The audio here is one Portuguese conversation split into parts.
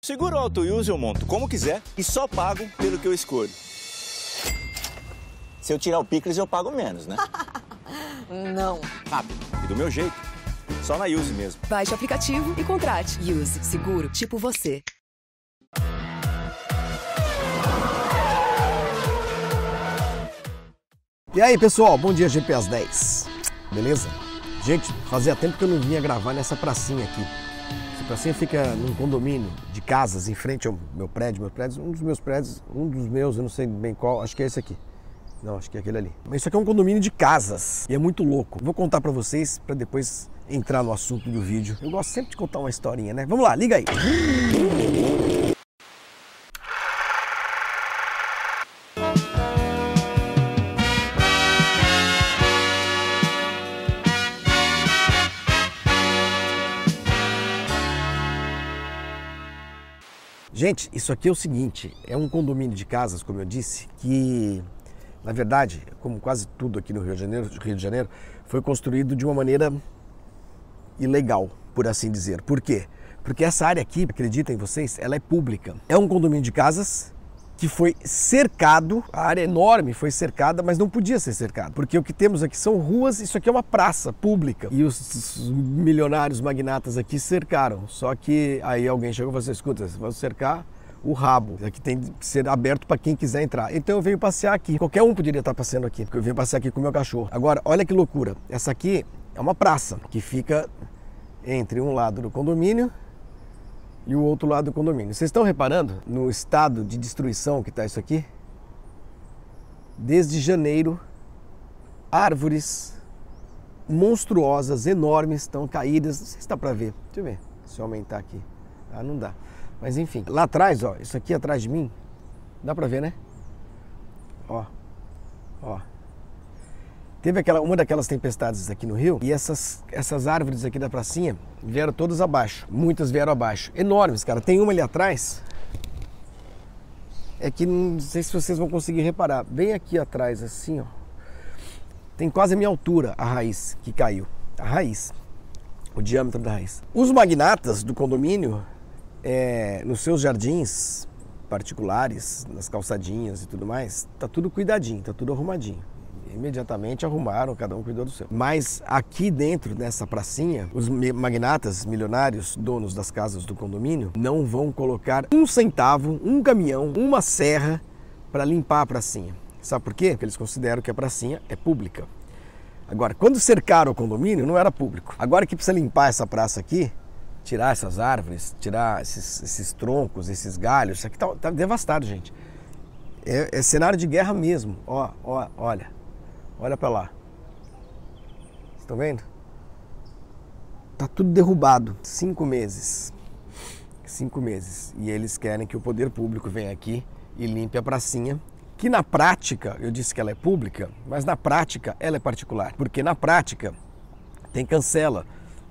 Seguro Auto Use eu monto como quiser e só pago pelo que eu escolho. Se eu tirar o picles, eu pago menos, né? Não. Rápido. E do meu jeito. Só na Use mesmo. Baixe o aplicativo e contrate. Use. Seguro. Tipo você. E aí, pessoal, bom dia, GP às 10. Beleza? Gente, fazia tempo que eu não vinha gravar nessa pracinha aqui. Essa pracinha fica num condomínio de casas em frente ao meu prédio. Um dos meus, eu não sei bem qual, acho que é esse aqui. Não, acho que é aquele ali. Mas isso aqui é um condomínio de casas e é muito louco. Vou contar pra vocês pra depois entrar no assunto do vídeo. Eu gosto sempre de contar uma historinha, né? Vamos lá, liga aí. Gente, isso aqui é o seguinte, é um condomínio de casas, como eu disse, que, na verdade, como quase tudo aqui no Rio de Janeiro, foi construído de uma maneira ilegal, por assim dizer. Por quê? Porque essa área aqui, acreditem vocês, ela é pública. É um condomínio de casas que foi cercado, a área enorme foi cercada, mas não podia ser cercado, porque o que temos aqui são ruas, isso aqui é uma praça pública, e os milionários magnatas aqui cercaram, só que aí alguém chegou e falou assim, escuta, vamos cercar o rabo, aqui tem que ser aberto para quem quiser entrar, então eu venho passear aqui, qualquer um poderia estar passeando aqui, porque eu venho passear aqui com o meu cachorro. Agora, olha que loucura, essa aqui é uma praça, que fica entre um lado do condomínio e o outro lado do condomínio. Vocês estão reparando no estado de destruição que está isso aqui? Desde janeiro, árvores monstruosas, enormes, estão caídas. Não sei se dá para ver. Deixa eu ver se eu aumentar aqui. Ah, não dá. Mas enfim, lá atrás, ó, isso aqui atrás de mim, dá para ver, né? Ó, ó. Teve uma daquelas tempestades aqui no Rio e essas árvores aqui da pracinha vieram todas abaixo. Muitas vieram abaixo. Enormes, cara. Tem uma ali atrás. É que não sei se vocês vão conseguir reparar. Bem aqui atrás, assim, ó. Tem quase a minha altura a raiz que caiu. A raiz. O diâmetro da raiz. Os magnatas do condomínio, nos seus jardins particulares, nas calçadinhas e tudo mais, tá tudo cuidadinho, tá tudo arrumadinho. Imediatamente arrumaram, cada um cuidou do seu. Mas aqui dentro, nessa pracinha, os magnatas, milionários, donos das casas do condomínio, não vão colocar um centavo, um caminhão, uma serra para limpar a pracinha. Sabe por quê? Porque eles consideram que a pracinha é pública. Agora, quando cercaram o condomínio, não era público. Agora que precisa limpar essa praça aqui, tirar essas árvores, tirar esses troncos, esses galhos, isso aqui tá devastado, gente. É cenário de guerra mesmo. Ó, olha. Olha pra lá. Estão vendo? Tá tudo derrubado. 5 meses. 5 meses. E eles querem que o poder público venha aqui e limpe a pracinha. Que na prática, eu disse que ela é pública, mas na prática ela é particular. Porque na prática tem cancela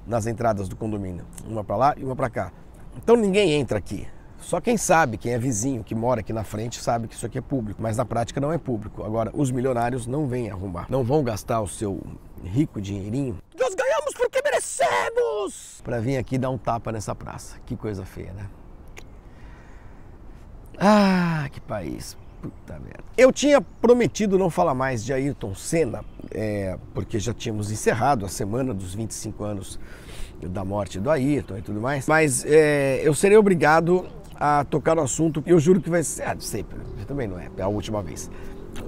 nas entradas do condomínio. Uma pra lá e uma pra cá. Então ninguém entra aqui. Só quem sabe, quem é vizinho, que mora aqui na frente, sabe que isso aqui é público, mas na prática não é público. Agora, os milionários não vêm arrumar, não vão gastar o seu rico dinheirinho. Nós ganhamos porque merecemos! Pra vir aqui dar um tapa nessa praça. Que coisa feia, né? Ah, que país. Puta merda. Eu tinha prometido não falar mais de Ayrton Senna, porque já tínhamos encerrado a semana dos 25 anos da morte do Ayrton e tudo mais, mas eu serei obrigado a tocar no assunto, eu juro que vai ser, não sei, também não é a última vez,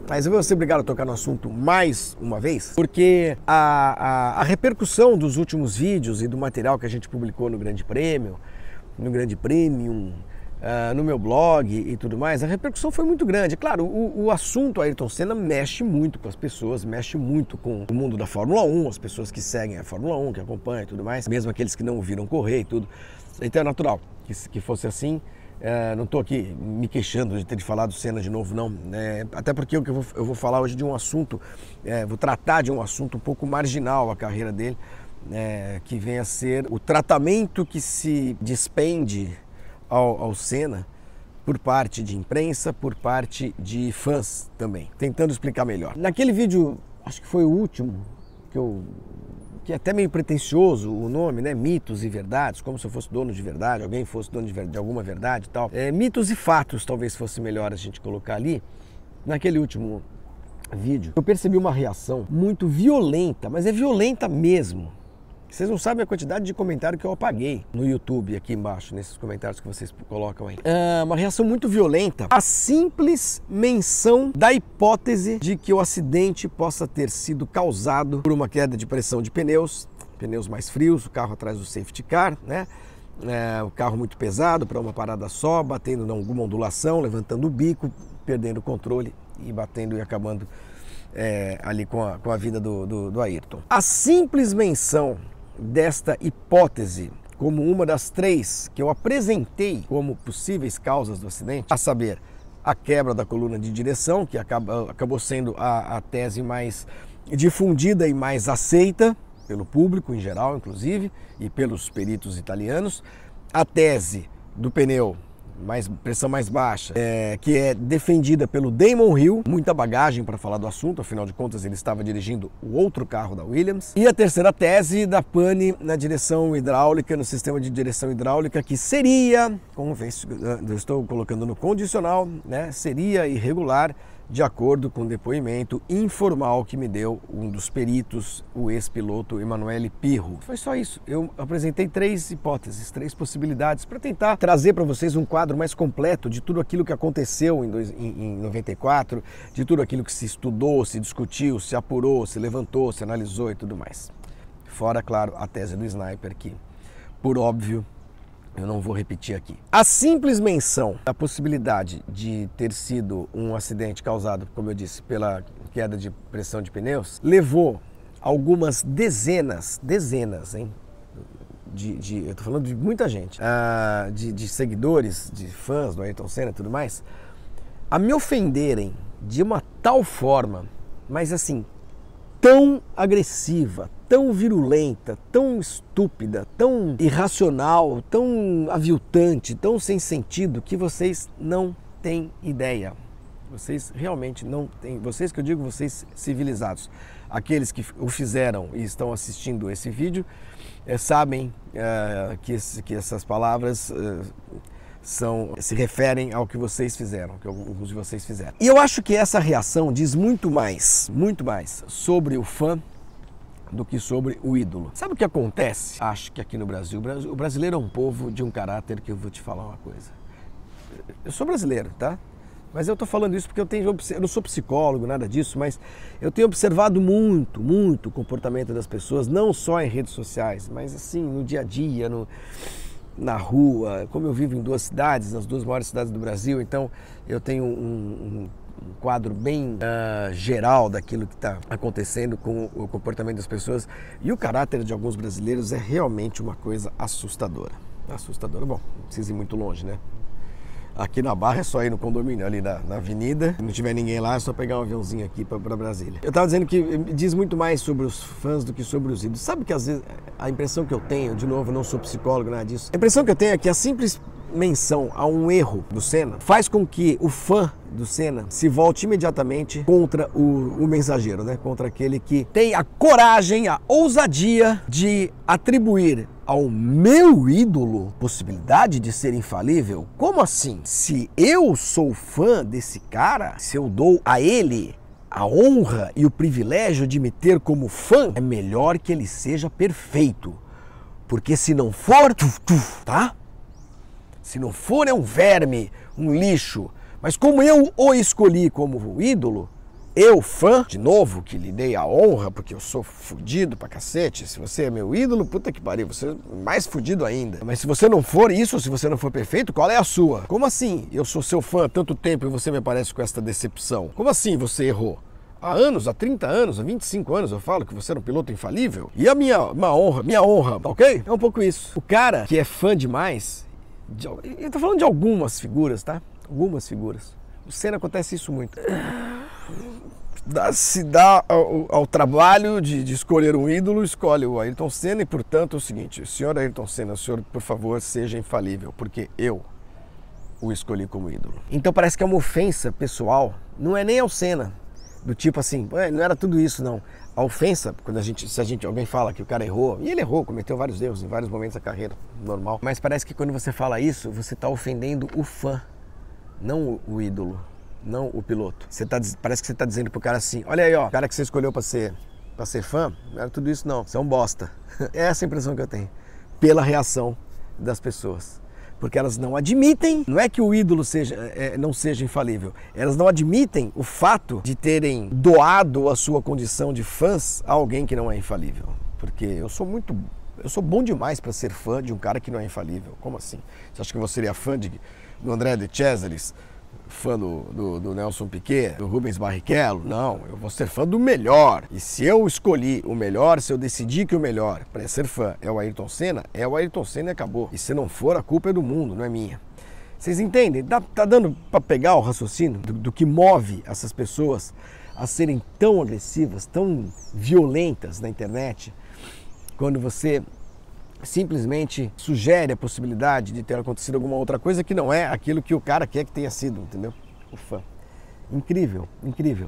mas eu vou ser obrigado a tocar no assunto mais uma vez, porque a repercussão dos últimos vídeos e do material que a gente publicou no Grande Prêmio, no Grande Premium, no meu blog e tudo mais, a repercussão foi muito grande. Claro, o assunto Ayrton Senna mexe muito com as pessoas, mexe muito com o mundo da Fórmula 1, as pessoas que seguem a Fórmula 1, que acompanham e tudo mais, mesmo aqueles que não o viram correr e tudo. Então é natural que fosse assim. Não estou aqui me queixando de ter falado Senna de novo, não. Até porque eu vou falar hoje de um assunto, vou tratar de um assunto um pouco marginal a carreira dele, que vem a ser o tratamento que se despende ao Senna por parte de imprensa, por parte de fãs também. Tentando explicar melhor. Naquele vídeo, acho que foi o último que que é até meio pretensioso o nome, né? Mitos e verdades, como se eu fosse dono de verdade, alguém fosse dono de alguma verdade e tal. Mitos e fatos talvez fosse melhor a gente colocar ali. Naquele último vídeo, eu percebi uma reação muito violenta, mas é violenta mesmo. Vocês não sabem a quantidade de comentário que eu apaguei no YouTube, aqui embaixo, nesses comentários que vocês colocam aí. Uma reação muito violenta. A simples menção da hipótese de que o acidente possa ter sido causado por uma queda de pressão de pneus mais frios, o carro atrás do safety car, né? O carro muito pesado para uma parada só, batendo em alguma ondulação, levantando o bico, perdendo o controle e batendo e acabando ali com a vida do Ayrton. A simples menção desta hipótese como uma das 3 que eu apresentei como possíveis causas do acidente, a saber, a quebra da coluna de direção, que acabou sendo a tese mais difundida e mais aceita pelo público em geral, inclusive, e pelos peritos italianos, a tese do pneu pressão mais baixa, que é defendida pelo Damon Hill, muita bagagem para falar do assunto, afinal de contas ele estava dirigindo o outro carro da Williams, e a terceira tese da pane na direção hidráulica, no sistema de direção hidráulica, que seria, como eu estou colocando no condicional, né, seria irregular, de acordo com o depoimento informal que me deu um dos peritos, o ex-piloto Emanuele Pirro. Foi só isso. Eu apresentei 3 hipóteses, 3 possibilidades para tentar trazer para vocês um quadro mais completo de tudo aquilo que aconteceu em 94, de tudo aquilo que se estudou, se discutiu, se apurou, se levantou, se analisou e tudo mais. Fora, claro, a tese do sniper que, por óbvio, eu não vou repetir aqui. A simples menção da possibilidade de ter sido um acidente causado, como eu disse, pela queda de pressão de pneus, levou algumas dezenas, hein? Eu tô falando de muita gente, de seguidores, de fãs do Ayrton Senna e tudo mais, a me ofenderem de uma tal forma, mas assim, tão agressiva, tão virulenta, tão estúpida, tão irracional, tão aviltante, tão sem sentido, que vocês não têm ideia. Vocês realmente não têm. Vocês que eu digo, vocês civilizados. Aqueles que o fizeram e estão assistindo esse vídeo sabem que essas palavras se referem ao que vocês fizeram, que alguns de vocês fizeram. E eu acho que essa reação diz muito mais sobre o fã do que sobre o ídolo. Sabe o que acontece? Acho que aqui no Brasil, o brasileiro é um povo de um caráter que eu vou te falar uma coisa. Eu sou brasileiro, tá? Mas eu tô falando isso porque eu não sou psicólogo, nada disso, mas eu tenho observado muito o comportamento das pessoas, não só em redes sociais, mas assim, no dia a dia, na rua. Como eu vivo em 2 cidades, nas 2 maiores cidades do Brasil, então eu tenho um quadro bem geral daquilo que está acontecendo com o comportamento das pessoas, e o caráter de alguns brasileiros é realmente uma coisa assustadora. Bom, não precisa ir muito longe, né? Aqui na Barra é só ir no condomínio, ali na avenida. Se não tiver ninguém lá, é só pegar um aviãozinho aqui para Brasília. Eu estava dizendo que diz muito mais sobre os fãs do que sobre os ídolos. Sabe que às vezes a impressão que eu tenho, de novo, eu não sou psicólogo, nada disso. A impressão que eu tenho é que a simples menção a um erro do Senna faz com que o fã do Senna se volte imediatamente contra o mensageiro, né? Contra aquele que tem a coragem, a ousadia de atribuir ao meu ídolo possibilidade de ser infalível. Como assim? Se eu sou fã desse cara, se eu dou a ele a honra e o privilégio de me ter como fã, é melhor que ele seja perfeito. Porque se não for, tá? Se não for, é um verme, um lixo. Mas como eu o escolhi como ídolo, eu, fã, de novo, que lhe dei a honra, porque eu sou fudido pra cacete. Se você é meu ídolo, puta que pariu, você é mais fudido ainda. Mas se você não for isso, se você não for perfeito, qual é a sua? Como assim? Eu sou seu fã há tanto tempo e você me aparece com esta decepção. Como assim você errou? Há anos, há 30 anos, há 25 anos eu falo que você era um piloto infalível. E a minha honra, tá ok? É um pouco isso. O cara que é fã demais, eu tô falando de algumas figuras, tá? Algumas figuras. O Senna acontece isso muito. Se dá ao trabalho de escolher um ídolo, escolhe o Ayrton Senna e, portanto, é o seguinte: senhor Ayrton Senna, o senhor, por favor, seja infalível, porque eu o escolhi como ídolo. Então parece que é uma ofensa pessoal, não é nem ao Senna, Do tipo assim, não era tudo isso não. A ofensa, quando alguém fala que o cara errou, e ele errou, cometeu vários erros em vários momentos da carreira, normal. Mas parece que quando você fala isso, você está ofendendo o fã, não o ídolo, não o piloto. Parece que você está dizendo pro cara assim, olha aí, ó, o cara que você escolheu para ser fã, não era tudo isso não, você é um bosta. É essa a impressão que eu tenho, pela reação das pessoas. Porque elas não admitem, não é que o ídolo não seja infalível, elas não admitem o fato de terem doado a sua condição de fãs a alguém que não é infalível. Porque eu sou bom demais para ser fã de um cara que não é infalível. Como assim? Você acha que eu seria fã do André de Cesaris, fã do Nelson Piquet, do Rubens Barrichello? Não, eu vou ser fã do melhor. E se eu escolhi o melhor, se eu decidi que o melhor para ser fã é o Ayrton Senna, é o Ayrton Senna e acabou. E se não for, a culpa é do mundo, não é minha. Vocês entendem? Tá dando para pegar o raciocínio do que move essas pessoas a serem tão agressivas, tão violentas na internet, quando você simplesmente sugere a possibilidade de ter acontecido alguma outra coisa que não é aquilo que o cara quer que tenha sido, entendeu? O fã. Incrível, incrível.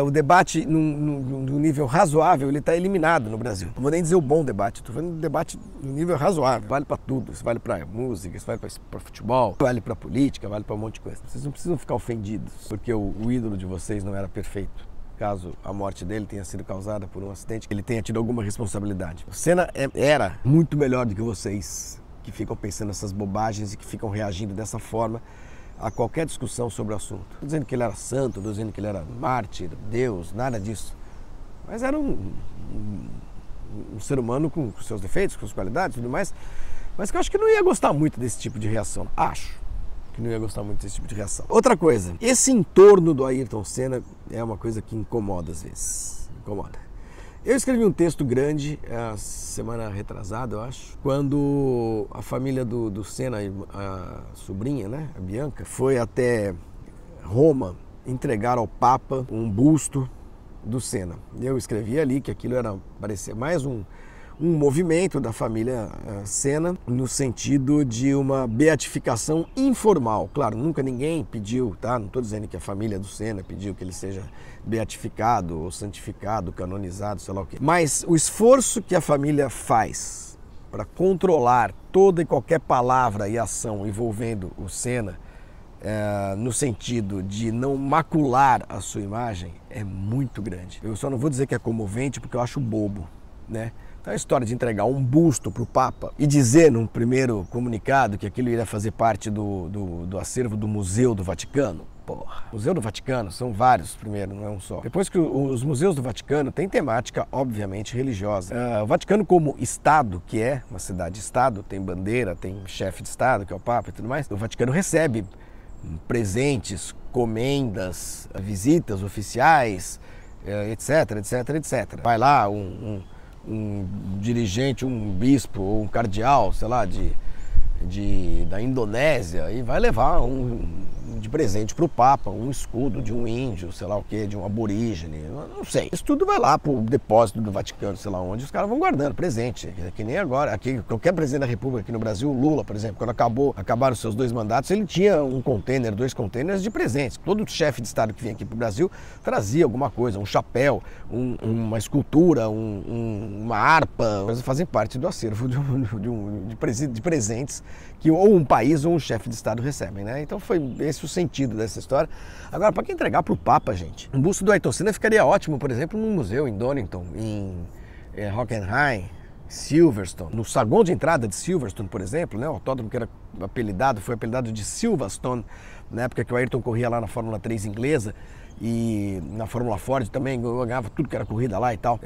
O debate no nível razoável, ele está eliminado no Brasil. Não vou nem dizer o bom debate, estou falando do debate no nível razoável. Vale para tudo, isso vale para música, isso vale para futebol, vale para política, vale para um monte de coisa. Vocês não precisam ficar ofendidos porque o ídolo de vocês não era perfeito. Caso a morte dele tenha sido causada por um acidente, ele tenha tido alguma responsabilidade. O Senna era muito melhor do que vocês, que ficam pensando essas bobagens e que ficam reagindo dessa forma a qualquer discussão sobre o assunto. Não estou dizendo que ele era santo, não estou dizendo que ele era mártir, Deus, nada disso. Mas era um ser humano com seus defeitos, com suas qualidades e tudo mais, mas que eu acho que não ia gostar muito desse tipo de reação. Acho que não ia gostar muito desse tipo de reação. Outra coisa, esse entorno do Ayrton Senna é uma coisa que incomoda às vezes. Incomoda. Eu escrevi um texto grande, a semana retrasada, eu acho, quando a família do Senna, a sobrinha, né, a Bianca, foi até Roma entregar ao Papa um busto do Senna. Eu escrevi ali que aquilo parecia mais um movimento da família Senna no sentido de uma beatificação informal. Claro, nunca ninguém pediu, tá? Não estou dizendo que a família do Senna pediu que ele seja beatificado ou santificado, canonizado, sei lá o quê. Mas o esforço que a família faz para controlar toda e qualquer palavra e ação envolvendo o Senna, no sentido de não macular a sua imagem, é muito grande. Eu só não vou dizer que é comovente porque eu acho bobo, né? Então a história de entregar um busto para o Papa e dizer num primeiro comunicado que aquilo iria fazer parte do acervo do Museu do Vaticano. Porra, Museu do Vaticano, são vários primeiro, não é um só. Depois que os museus do Vaticano têm temática, obviamente, religiosa. O Vaticano como Estado, que é uma cidade-estado, tem bandeira, tem chefe de Estado, que é o Papa e tudo mais, o Vaticano recebe presentes, comendas, visitas oficiais, etc, etc, etc. Vai lá um dirigente, um bispo ou um cardeal, sei lá, da Indonésia e vai levar de presente para o Papa um escudo de um índio, sei lá o que, de um aborígene, não sei. Isso tudo vai lá para o depósito do Vaticano, sei lá onde, os caras vão guardando presente, que nem agora. Aqui, qualquer presidente da República aqui no Brasil, o Lula, por exemplo, quando acabaram os seus 2 mandatos, ele tinha 2 containers de presentes. Todo chefe de Estado que vinha aqui para o Brasil trazia alguma coisa, um chapéu, uma escultura, uma harpa, fazem parte do acervo de presentes que ou um país ou um chefe de Estado recebem, né? Então foi esse o sentido dessa história. Agora, para que entregar para o Papa, gente? Um busto do Ayrton Senna ficaria ótimo, por exemplo, num museu em Donington, em Hockenheim, Silverstone. No saguão de entrada de Silverstone, por exemplo, né? O autódromo que foi apelidado de Silverstone, na época que o Ayrton corria lá na Fórmula 3 inglesa, e na Fórmula Ford também ganhava tudo que era corrida lá e tal.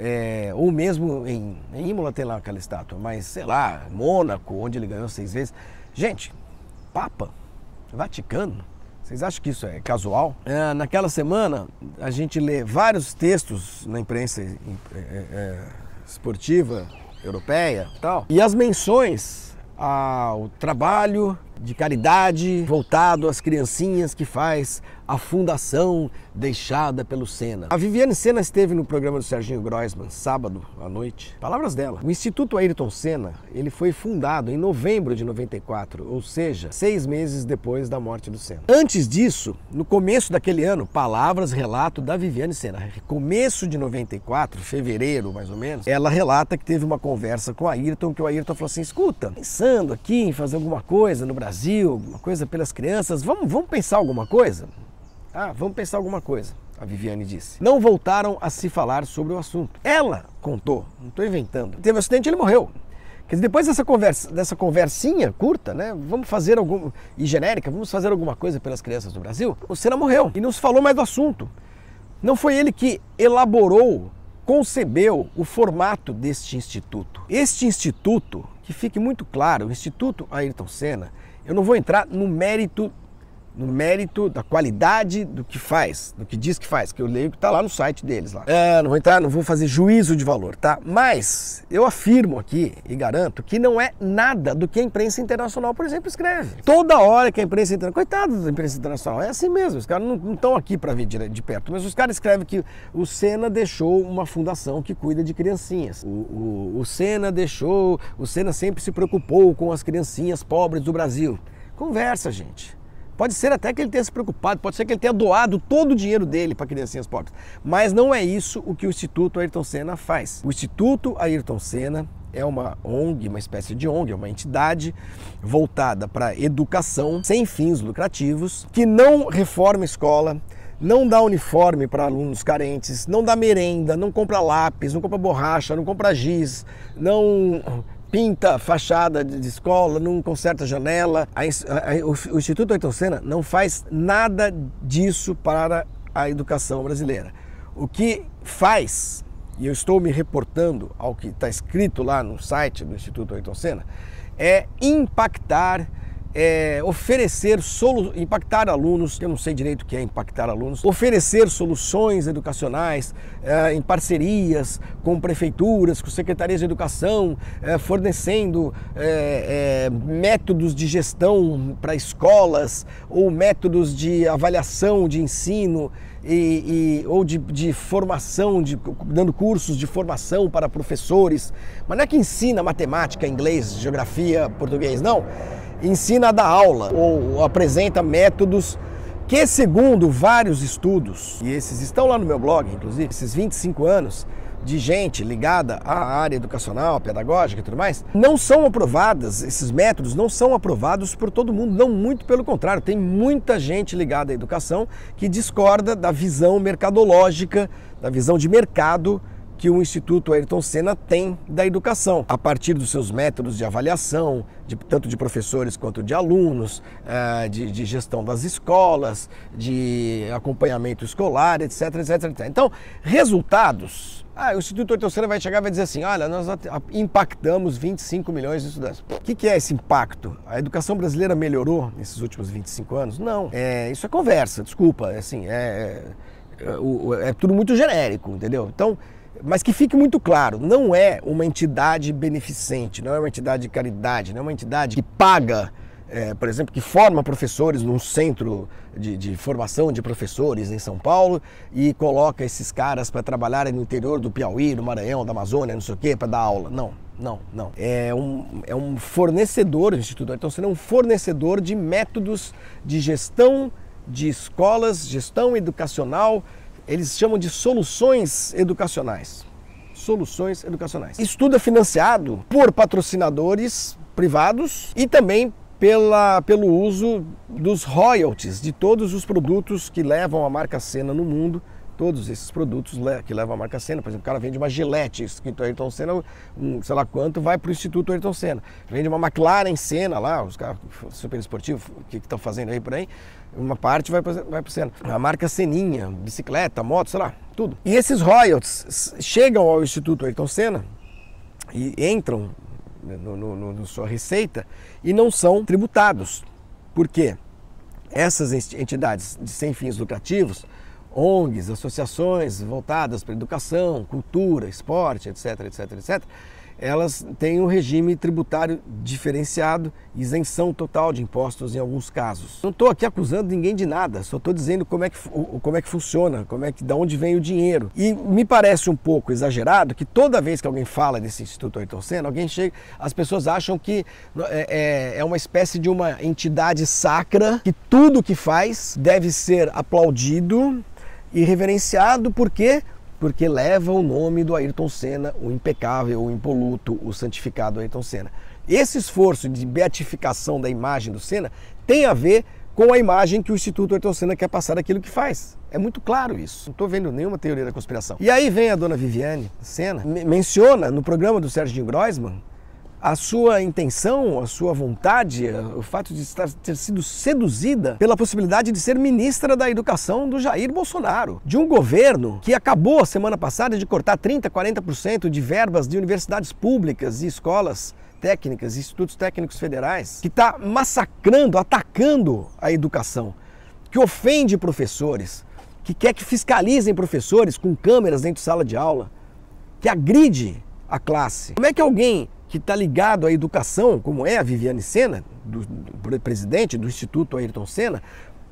Ou mesmo em Imola tem lá aquela estátua, mas sei lá, Mônaco, onde ele ganhou 6 vezes. Gente, Papa, Vaticano, vocês acham que isso é casual? Naquela semana a gente lê vários textos na imprensa esportiva europeia e tal, e as menções ao trabalho de caridade voltado às criancinhas que faz a fundação deixada pelo Senna. A Viviane Senna esteve no programa do Serginho Groisman, sábado à noite. Palavras dela. O Instituto Ayrton Senna, ele foi fundado em novembro de 94, ou seja, 6 meses depois da morte do Senna. Antes disso, no começo daquele ano, palavras, relato da Viviane Senna, começo de 94, fevereiro mais ou menos, ela relata que teve uma conversa com o Ayrton, que o Ayrton falou assim, escuta, pensando aqui em fazer alguma coisa no Brasil, alguma coisa pelas crianças, vamos pensar alguma coisa? Vamos pensar alguma coisa, a Viviane disse. Não voltaram a se falar sobre o assunto. Ela contou, não estou inventando. Teve um acidente e ele morreu. Quer dizer, depois dessa conversinha curta, né, e genérica, vamos fazer alguma coisa pelas crianças do Brasil, o Senna morreu e não se falou mais do assunto. Não foi ele que elaborou, concebeu o formato deste instituto. Este instituto, que fique muito claro, o Instituto Ayrton Senna, eu não vou entrar no mérito da qualidade do que faz, do que diz que faz, que eu leio que está lá no site deles lá. Não vou fazer juízo de valor, tá? Mas eu afirmo aqui e garanto que não é nada do que a imprensa internacional, por exemplo, escreve. Toda hora que a imprensa internacional, coitado da imprensa internacional, é assim mesmo, os caras não estão aqui para vir de perto, mas os caras escrevem que o Senna deixou uma fundação que cuida de criancinhas. O Senna sempre se preocupou com as criancinhas pobres do Brasil. Conversa, gente. Pode ser até que ele tenha se preocupado, pode ser que ele tenha doado todo o dinheiro dele para criancinhas pobres. Mas não é isso o que o Instituto Ayrton Senna faz. O Instituto Ayrton Senna é uma ONG, uma espécie de ONG, é uma entidade voltada para educação sem fins lucrativos, que não reforma escola, não dá uniforme para alunos carentes, não dá merenda, não compra lápis, não compra borracha, não compra giz, não pinta fachada de escola, não conserta janela. O Instituto Ayrton Senna não faz nada disso para a educação brasileira. O que faz, e eu estou me reportando ao que está escrito lá no site do Instituto Ayrton Senna, é impactar, impactar alunos, eu não sei direito o que é impactar alunos, oferecer soluções educacionais em parcerias com prefeituras, com secretarias de educação, fornecendo métodos de gestão para escolas ou métodos de avaliação de ensino ou de formação, dando cursos de formação para professores, mas não é que ensina matemática, inglês, geografia, português, não. Ensina a dar aula ou apresenta métodos que, segundo vários estudos, e esses estão lá no meu blog, inclusive, esses 25 anos de gente ligada à área educacional, pedagógica e tudo mais, não são aprovadas, esses métodos não são aprovados por todo mundo, não, muito pelo contrário, tem muita gente ligada à educação que discorda da visão mercadológica, da visão de mercado que o Instituto Ayrton Senna tem da educação, a partir dos seus métodos de avaliação, tanto de professores quanto de alunos, de gestão das escolas, de acompanhamento escolar, etc, etc, etc. Então, resultados, o Instituto Ayrton Senna vai chegar e vai dizer assim, olha, nós impactamos 25 milhões de estudantes. O que é esse impacto? A educação brasileira melhorou nesses últimos 25 anos? Não. Isso é conversa, desculpa, assim, é tudo muito genérico, entendeu? Então, mas que fique muito claro, não é uma entidade beneficente, não é uma entidade de caridade, não é uma entidade que paga, por exemplo, que forma professores num centro de formação de professores em São Paulo e coloca esses caras para trabalharem no interior do Piauí, do Maranhão, da Amazônia, não sei o quê, para dar aula. Não. É um fornecedor, o Instituto Ayrton Senna é um fornecedor de métodos de gestão de escolas, gestão educacional. Eles chamam de soluções educacionais. Soluções educacionais. Estudo é financiado por patrocinadores privados e também pelo uso dos royalties de todos os produtos que levam a marca Senna no mundo. Todos esses produtos que levam a marca Senna, por exemplo, o cara vende uma Gillette escrito Ayrton Senna, sei lá quanto, vai para o Instituto Ayrton Senna. Vende uma McLaren Senna lá, os caras super esportivos que estão fazendo aí por aí, uma parte vai para o Senna. A marca Seninha, bicicleta, moto, sei lá, tudo. E esses royalties chegam ao Instituto Ayrton Senna e entram na sua receita e não são tributados. Por quê? Essas entidades sem fins lucrativos, ONGs, associações voltadas para educação, cultura, esporte, etc, etc, etc, elas têm um regime tributário diferenciado, isenção total de impostos em alguns casos. Não estou aqui acusando ninguém de nada, só estou dizendo como é que funciona, de onde vem o dinheiro. E me parece um pouco exagerado que toda vez que alguém fala desse Instituto Ayrton Senna, as pessoas acham que é uma espécie de uma entidade sacra, que tudo que faz deve ser aplaudido e reverenciado, porque leva o nome do Ayrton Senna, o impecável, o impoluto, o santificado Ayrton Senna. Esse esforço de beatificação da imagem do Senna tem a ver com a imagem que o Instituto Ayrton Senna quer passar daquilo que faz. É muito claro isso. Não estou vendo nenhuma teoria da conspiração. E aí vem a dona Viviane Senna, menciona no programa do Serginho Groisman a sua intenção, a sua vontade, o fato de ter sido seduzida pela possibilidade de ser ministra da Educação do Jair Bolsonaro, de um governo que acabou a semana passada de cortar 30%, 40% de verbas de universidades públicas e escolas técnicas, institutos técnicos federais, que está massacrando, atacando a educação, que ofende professores, que quer que fiscalizem professores com câmeras dentro de sala de aula, que agride a classe. Como é que alguém que está ligado à educação, como é a Viviane Senna, do presidente do Instituto Ayrton Senna,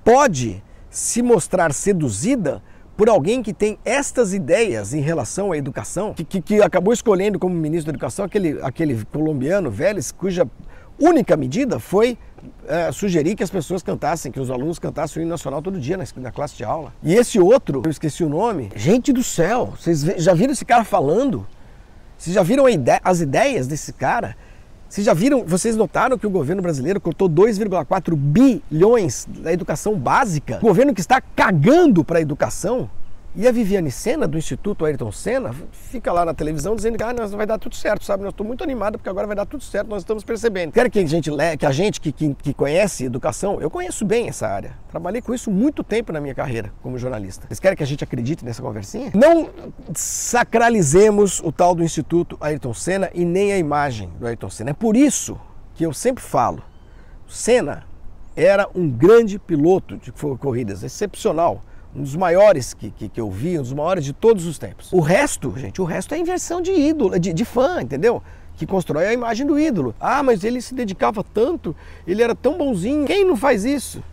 pode se mostrar seduzida por alguém que tem estas ideias em relação à educação, que acabou escolhendo como ministro da Educação aquele colombiano, Vélez, cuja única medida foi sugerir que as pessoas cantassem, que os alunos cantassem o hino nacional todo dia na classe de aula. E esse outro, eu esqueci o nome, gente do céu, vocês já viram esse cara falando? Vocês já viram as ideias desse cara? Vocês notaram que o governo brasileiro cortou 2,4 bilhões da educação básica? O governo que está cagando para a educação. E a Viviane Senna, do Instituto Ayrton Senna, fica lá na televisão dizendo que nós vai dar tudo certo, sabe? Eu estou muito animado porque agora vai dar tudo certo, nós estamos percebendo. Quero que a gente que conhece educação, eu conheço bem essa área. Trabalhei com isso muito tempo na minha carreira como jornalista. Vocês querem que a gente acredite nessa conversinha? Não sacralizemos o tal do Instituto Ayrton Senna e nem a imagem do Ayrton Senna. É por isso que eu sempre falo, Senna era um grande piloto de corridas, excepcional. Um dos maiores que eu vi, um dos maiores de todos os tempos. O resto, gente, é inversão de ídolo, de fã, entendeu? Que constrói a imagem do ídolo. Ah, mas ele se dedicava tanto, ele era tão bonzinho. Quem não faz isso?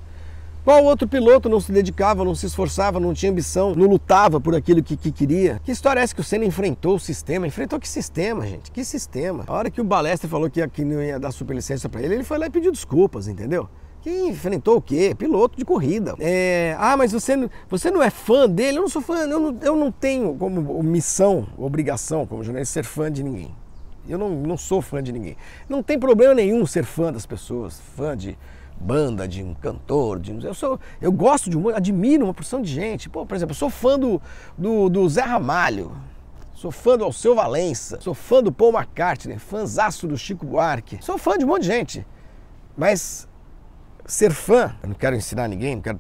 Qual outro piloto não se dedicava, não se esforçava, não tinha ambição, não lutava por aquilo que queria? Que história é essa que o Senna enfrentou o sistema? Enfrentou que sistema, gente? Que sistema? A hora que o Balestre falou que não ia dar superlicença para ele foi lá e pediu desculpas, entendeu? Que enfrentou o quê? Piloto de corrida. Mas você não é fã dele? Eu não sou fã, eu não tenho como missão, obrigação como jornalista ser fã de ninguém. Eu não sou fã de ninguém. Não tem problema nenhum ser fã das pessoas, fã de banda, de um cantor, eu gosto admiro uma porção de gente. Por exemplo, eu sou fã do Zé Ramalho, sou fã do Alceu Valença, sou fã do Paul McCartney, fãzaço do Chico Buarque, sou fã de um monte de gente. Mas ser fã, eu não quero ensinar ninguém, não quero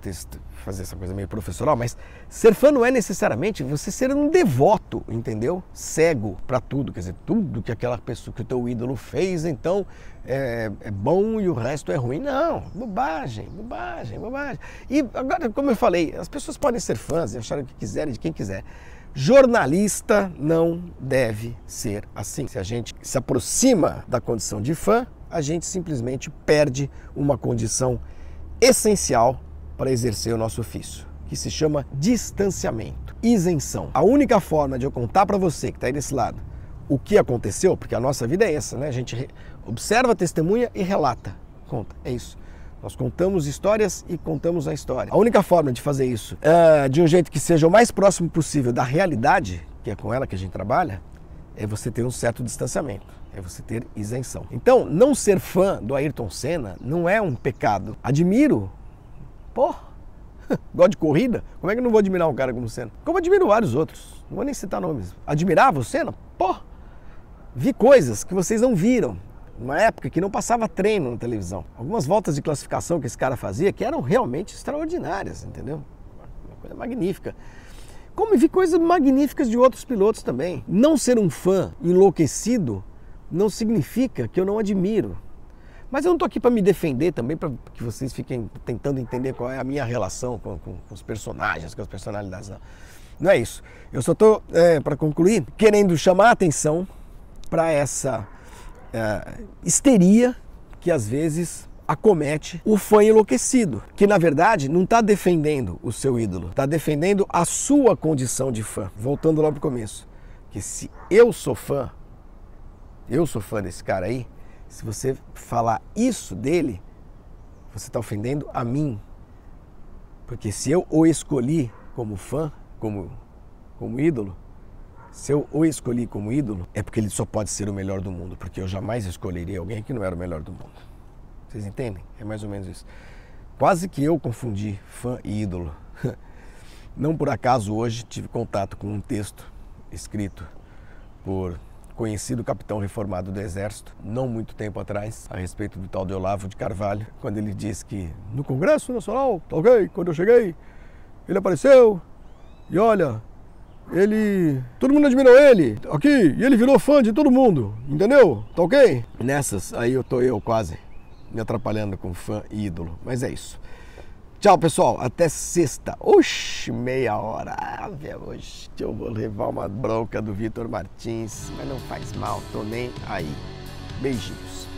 fazer essa coisa meio professoral, mas ser fã não é necessariamente você ser um devoto, entendeu? Cego para tudo, quer dizer, tudo que aquela pessoa, que o teu ídolo fez, então é bom e o resto é ruim. Não, bobagem. E agora, como eu falei, as pessoas podem ser fãs e acharem o que quiserem de quem quiser. Jornalista não deve ser assim. Se a gente se aproxima da condição de fã, a gente simplesmente perde uma condição essencial para exercer o nosso ofício, que se chama distanciamento, isenção. A única forma de eu contar para você que está aí desse lado o que aconteceu, porque a nossa vida é essa, né? A gente observa, testemunha e relata. Conta, é isso. Nós contamos histórias e contamos a história. A única forma de fazer isso de um jeito que seja o mais próximo possível da realidade, que é com ela que a gente trabalha, é você ter um certo distanciamento, é você ter isenção. Então, não ser fã do Ayrton Senna não é um pecado. Admiro, gosto de corrida, como é que eu não vou admirar um cara como o Senna? Como admiro vários outros, não vou nem citar nomes. Admirava o Senna? Vi coisas que vocês não viram. Numa época que não passava treino na televisão. Algumas voltas de classificação que esse cara fazia que eram realmente extraordinárias, entendeu? Uma coisa magnífica. Como vi coisas magníficas de outros pilotos também. Não ser um fã enlouquecido não significa que eu não admiro. Mas eu não estou aqui para me defender também, para que vocês fiquem tentando entender qual é a minha relação com os personagens, com as personalidades. Não é isso. Eu só estou, para concluir, querendo chamar a atenção para essa histeria que às vezes acomete o fã enlouquecido, que na verdade não está defendendo o seu ídolo, está defendendo a sua condição de fã. Voltando lá para o começo, que se eu sou fã desse cara aí, se você falar isso dele, você está ofendendo a mim. Porque se eu o escolhi como fã, como ídolo, se eu o escolhi como ídolo, é porque ele só pode ser o melhor do mundo, porque eu jamais escolheria alguém que não era o melhor do mundo. Vocês entendem? É mais ou menos isso. Quase que eu confundi fã e ídolo. Não por acaso hoje tive contato com um texto escrito por conhecido capitão reformado do Exército, não muito tempo atrás, a respeito do tal de Olavo de Carvalho, quando ele diz que no Congresso Nacional, tá ok, quando eu cheguei, ele apareceu e olha, todo mundo admirou ele, aqui, e ele virou fã de todo mundo, entendeu? Tá ok? Nessas, aí eu quase me atrapalhando com fã e ídolo, mas é isso. Tchau, pessoal, até sexta. Oxi, meia hora. Hoje eu vou levar uma bronca do Vitor Martins, mas não faz mal, tô nem aí. Beijinhos.